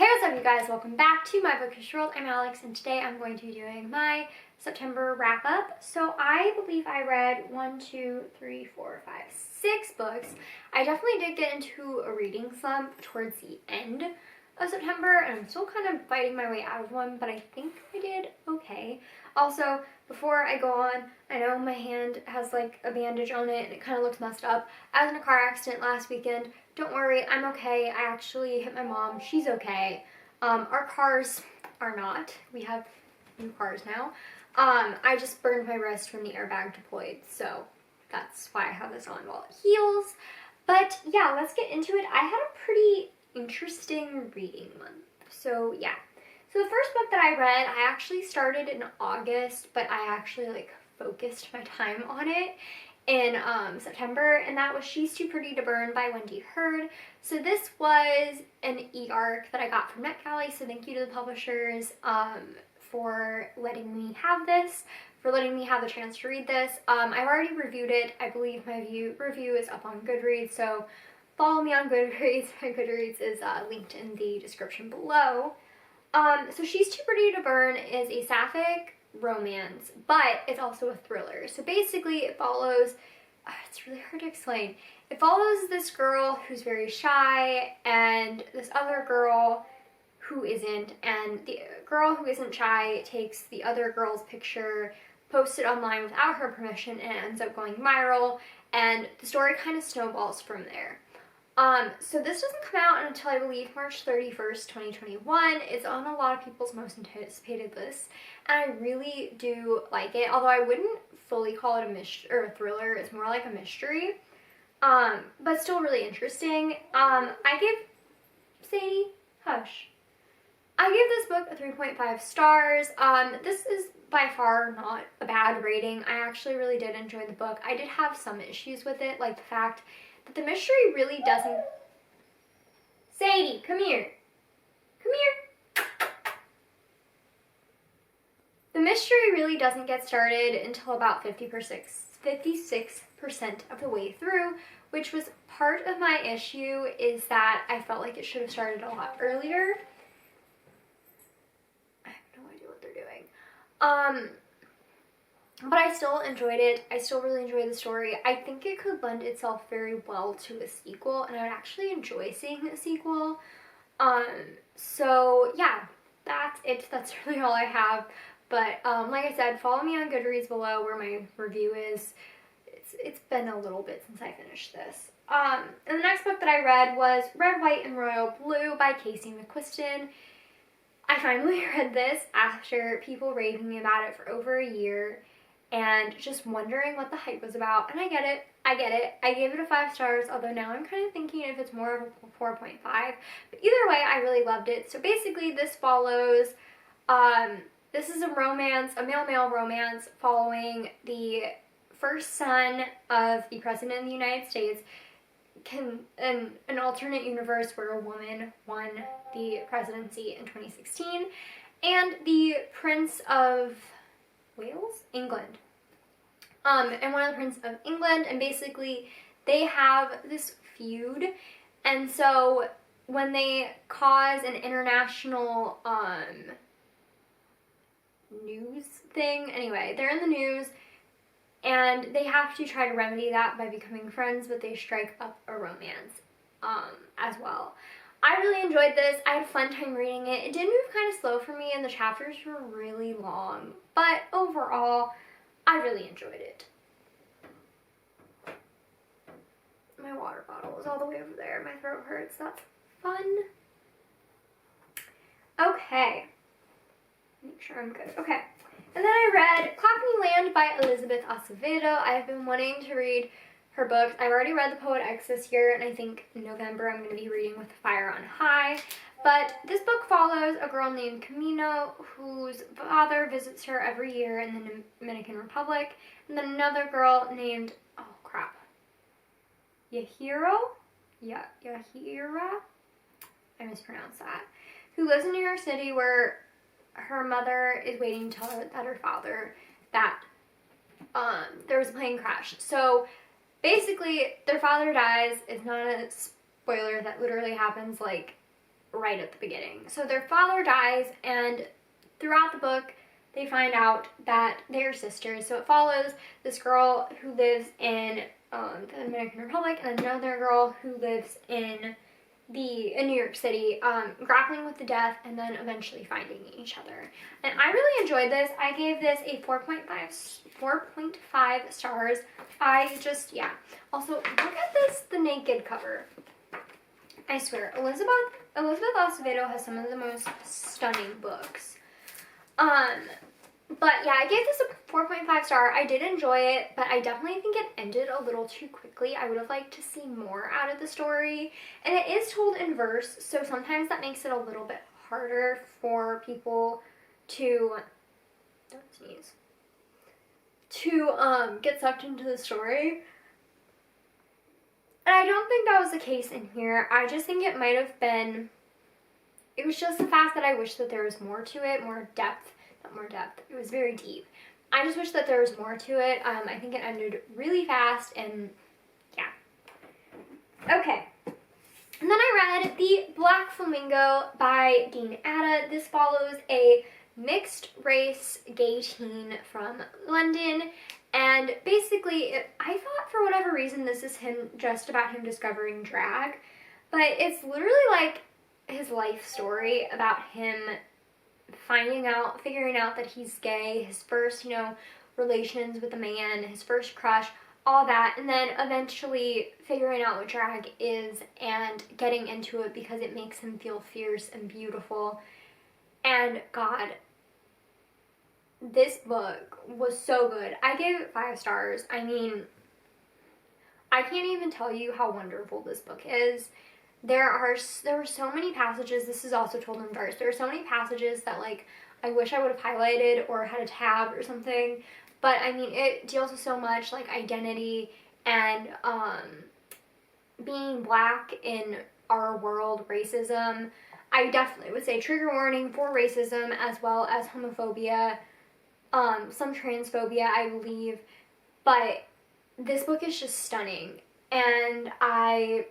what's up you guys? Welcome back to my bookish world. I'm Alex and today I'm going to be doing my September wrap up. So I believe I read 6 books. I definitely did get into a reading slump towards the end of September and I'm still kind of fighting my way out of one, but I think I did okay. Also, before I go on, I know my hand has like a bandage on it and it kind of looks messed up. I was in a car accident last weekend. Don't worry, I'm okay. I actually hit my mom. She's okay. Our cars are not. We have new cars now. I just burned my wrist when the airbag deployed, so that's why I have this on while it heals. But yeah, let's get into it. I had a pretty interesting reading month. So yeah. So the first book that I read, I actually started in August, but I actually focused my time on it in September, and that was She's Too Pretty to Burn by Wendy Hurd. So this was an e-arc that I got from NetGalley, so thank you to the publishers for letting me have this, for letting me have the chance to read this. I've already reviewed it. I believe my review is up on Goodreads, so follow me on Goodreads. My Goodreads is linked in the description below. So She's Too Pretty to Burn is a sapphic romance, but it's also a thriller. So basically it follows, it's really hard to explain. It follows this girl who's very shy and this other girl who isn't, and the girl who isn't shy takes the other girl's picture, posts it online without her permission, and it ends up going viral, and the story kind of snowballs from there. So this doesn't come out until I believe March 31st, 2021. It's on a lot of people's most anticipated lists, and I really do like it, although I wouldn't fully call it a mystery or a thriller. It's more like a mystery, but still really interesting. I give Sadie, hush. I give this book a 3.5 stars. This is by far not a bad rating. I actually really did enjoy the book. I did have some issues with it, like the fact that the mystery really doesn't... Sadie, come here. Come here. The mystery really doesn't get started until about 56% of the way through, which was part of my issue, is that I felt like it should have started a lot earlier. I have no idea what they're doing. But I still enjoyed it. I still really enjoyed the story. I think it could lend itself very well to a sequel, and I would actually enjoy seeing a sequel. So yeah, that's it. That's really all I have. But like I said, follow me on Goodreads below where my review is. It's been a little bit since I finished this. And the next book that I read was Red, White, and Royal Blue by Casey McQuiston. I finally read this after people raving about it for over a year and just wondering what the hype was about, and I get it. I gave it a 5 stars, although now I'm kind of thinking if it's more of a 4.5, but either way, I really loved it. So basically this follows, this is a romance, a male-male romance following the first son of the President of the United States, in an alternate universe where a woman won the presidency in 2016, and the Prince of Wales? England. And one of the Prince of England, and basically they have this feud, and so when they cause an international news thing, anyway, they're in the news, and they have to try to remedy that by becoming friends, but they strike up a romance as well. I really enjoyed this. I had a fun time reading it. It did move kind of slow for me and the chapters were really long, but overall, I really enjoyed it. My water bottle is all the way over there. My throat hurts. That's fun. Okay. Make sure I'm good. Okay. And then I read Cockney Land by Elizabeth Acevedo. I have been wanting to read her books. I've already read The Poet X this year, and I think in November I'm going to be reading With Fire on High. But this book follows a girl named Camino whose father visits her every year in the Dominican Republic, and then another girl named, oh crap, Yahira, I mispronounced that, who lives in New York City, where her mother is waiting to tell her that her father, that there was a plane crash. So basically their father dies. It's not a spoiler, that literally happens like right at the beginning. So their father dies, and throughout the book, they find out that they're sisters. So it follows this girl who lives in the Dominican Republic and another girl who lives in New York City, grappling with the death and then eventually finding each other. And I really enjoyed this. I gave this a 4.5 stars. Yeah. Also, look at this, the naked cover. I swear, Elizabeth Acevedo has some of the most stunning books. But yeah, I gave this a 4.5 star. I did enjoy it, but I definitely think it ended a little too quickly. I would have liked to see more out of the story. And it is told in verse, so sometimes that makes it a little bit harder for people to, don't sneeze, to get sucked into the story. And I don't think that was the case in here. I just think it might have been, it was just the fact that I wish that there was more to it, more depth. Not more depth, it was very deep. I just wish that there was more to it. I think it ended really fast, and yeah. Okay. And then I read The Black Flamingo by Dean Atta. This follows a mixed race gay teen from London, and basically, I thought for whatever reason this is just about him discovering drag, but it's literally like his life story about him figuring out that he's gay, his first, relations with a man, his first crush, all that, and then eventually figuring out what drag is and getting into it because it makes him feel fierce and beautiful. And God, this book was so good. I gave it 5 stars. I mean, I can't even tell you how wonderful this book is. There were so many passages, this is also told in verse, there are so many passages that, like, I wish I would have highlighted or had a tab or something, but, I mean, it deals with so much, like, identity and, being black in our world, racism. I definitely would say trigger warning for racism as well as homophobia, some transphobia, I believe, but this book is just stunning, and I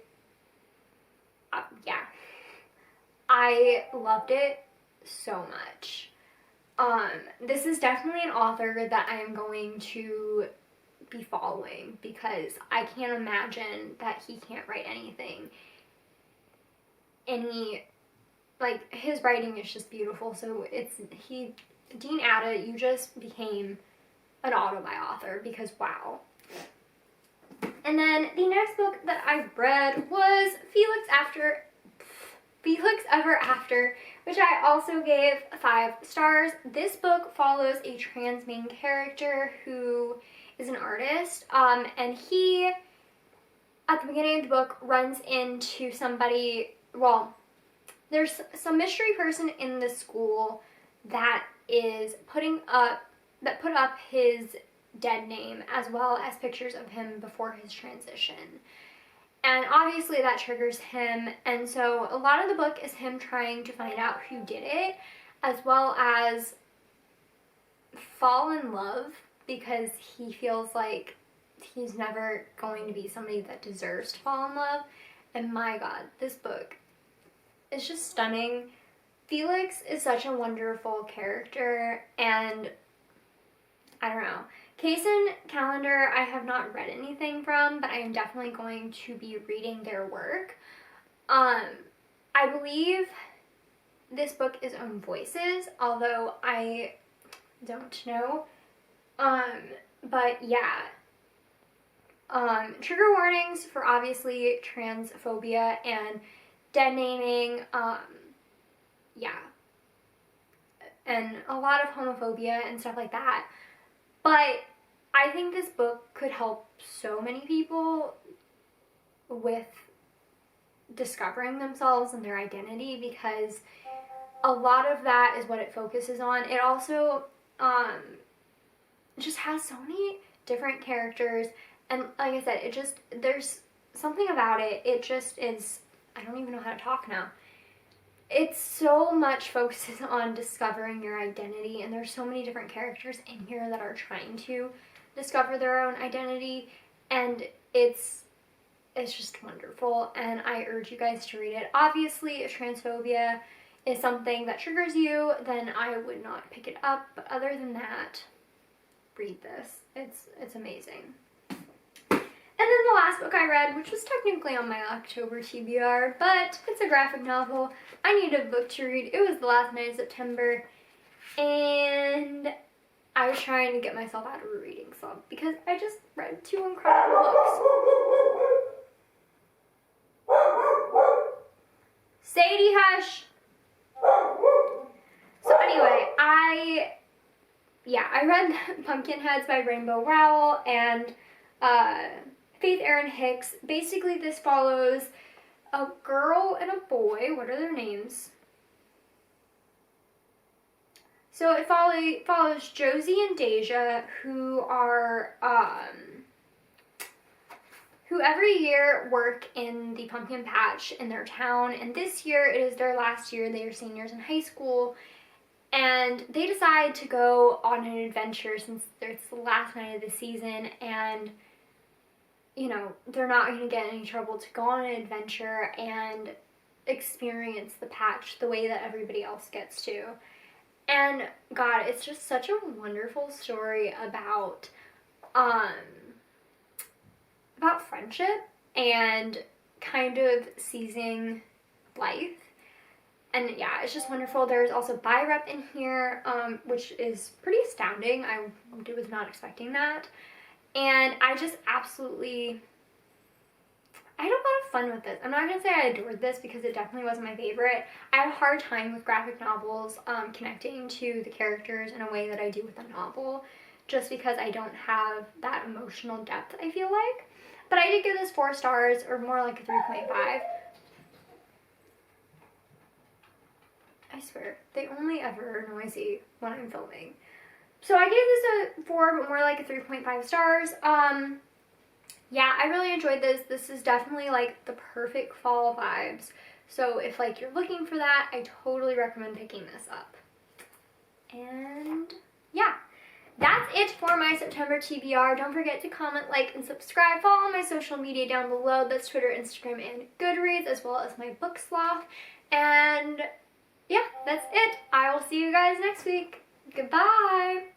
loved it so much. This is definitely an author that I am going to be following because I can't imagine that he can't write anything. His writing is just beautiful, so Dean Atta, you just became an author because wow. And then the next book that I read was Felix Ever After, which I also gave 5 stars. This book follows a trans main character who is an artist, and he, at the beginning of the book, runs into somebody, there's some mystery person in the school that put up his dead name as well as pictures of him before his transition. And obviously that triggers him, and so a lot of the book is him trying to find out who did it, as well as fall in love because he feels like he's never going to be somebody that deserves to fall in love. And my God, this book is just stunning. Felix is such a wonderful character, and I don't know. Kaysen Calendar, I have not read anything from, but I am definitely going to be reading their work. I believe this book is Own Voices, although I don't know. But yeah. Trigger warnings for obviously transphobia and dead naming, yeah. And a lot of homophobia and stuff like that. But I think this book could help so many people with discovering themselves and their identity because a lot of that is what it focuses on. It also just has so many different characters, and like I said, there's something about it. It just is, I don't even know how to talk now. It's so much focuses on discovering your identity, and there's so many different characters in here that are trying to discover their own identity, and it's it's just wonderful, and I urge you guys to read it. Obviously, if transphobia is something that triggers you, then I would not pick it up, but other than that, read this. It's amazing. And then the last book I read, which was technically on my October TBR, but it's a graphic novel. I needed a book to read. It was the last night of September, and I was trying to get myself out of a reading slump because I just read 2 incredible books. Sadie, hush! So anyway, I read Pumpkinheads by Rainbow Rowell and Faith Erin Hicks. Basically, this follows a girl and a boy. What are their names? So it follows Josie and Deja, who are who every year work in the pumpkin patch in their town, and this year it is their last year. They are seniors in high school, and they decide to go on an adventure since it's the last night of the season, and you know, they're not going to get in any trouble to go on an adventure and experience the patch the way that everybody else gets to. And God, it's just such a wonderful story about friendship and kind of seizing life. And yeah, it's just wonderful. There's also bi rep in here, which is pretty astounding. I was not expecting that. And I just absolutely, I had a lot of fun with this. I'm not going to say I adored this because it definitely wasn't my favorite. I have a hard time with graphic novels connecting to the characters in a way that I do with a novel, just because I don't have that emotional depth, I feel like. But I did give this 4 stars, or more like a 3.5. I swear, they only ever are noisy when I'm filming. So I gave this a 4, but more like a 3.5 stars. Yeah, I really enjoyed this. This is definitely like the perfect fall vibes. So if like you're looking for that, I totally recommend picking this up. And yeah, that's it for my September TBR. Don't forget to comment, like, and subscribe. Follow my social media down below. That's Twitter, Instagram, and Goodreads, as well as my book Sloth. And yeah, that's it. I will see you guys next week. Goodbye.